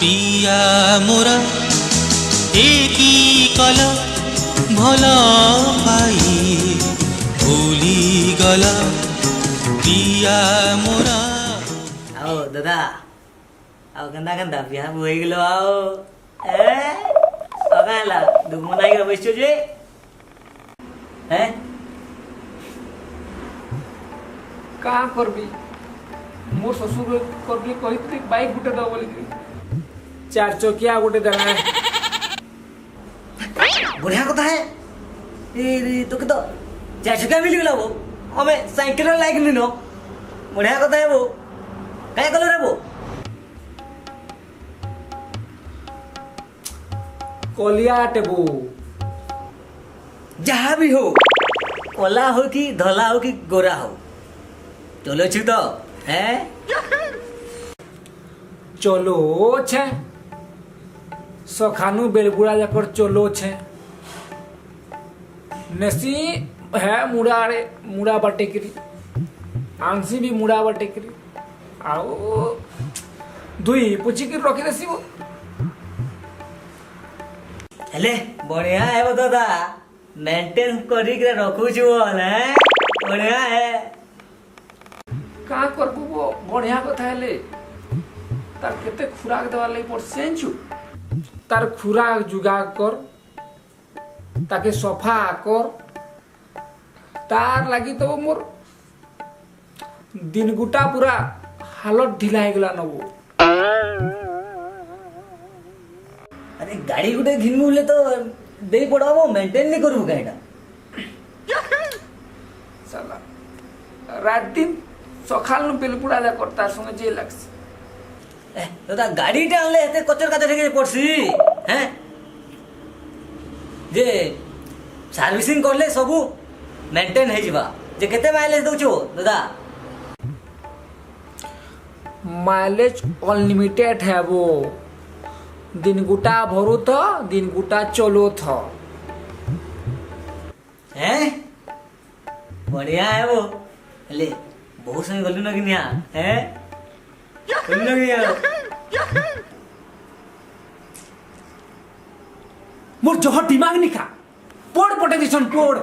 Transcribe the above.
पिया मोरा एकी कल भल पाई भूली गला पिया मोरा। आओ दादा आओ गंदा गंदा बिहा बुई गेलो आओ ए अगाला दुमो नाई रे बसছো जे हैं का करबी मोर ससुर करबी कहितली बाइक गुटे दो बोली चार चकिया गुटे देना बढ़िया कथा है ए तो के तो चार चकिया मिल गेला वो हमें साइकिल लाइक निनो बढ़िया कथा है वो काय कलो रे वो कलिया टेबू जहाँ भी हो कोला हो कि धला हो कि गोरा हो चलो छु तो हैं चलो छे सखानु बेलबुड़ा जाकर चलो छे नसी है मुड़ा बटेकरी आंसी भी मुड़ा बटेकरी आओ दुई पुची की रखी देसी वो हेले बढ़िया है वो दादा मेंटेन करी के रखू छु हैं बढ़िया है का करबू वो बढ़िया कथा हेले तार केते खुराक देवा लई पड़सेन छु तार खुराक जुगा कर ताके सफा कर तार लगी तो मोर दिन गुटा पूरा हालत ढिला हे गेला नबो अरे गाड़ी गुटे घिनमु ले तो दे पड़ाबो मेंटेन नहीं करू काईटा साला रात दिन सखाल नु पेलपुड़ा जा करता संगे जे लागस दादा गाड़ी टे आनले हेते कचर काचर हे पड़सी हैं जे सर्विसिंग करले सबु मेंटेन हे जिबा जे केते माइलेज दउछो दादा माइलेज अनलिमिटेड है वो दिन गुटा भरू था दिन गुटा चलो था हैं बढ़िया है वो ले बहुत समय गलू ना किनिया हैं गलू ना किनिया मोर जह दिमाग निका पोड़ पटे दिसन पोड़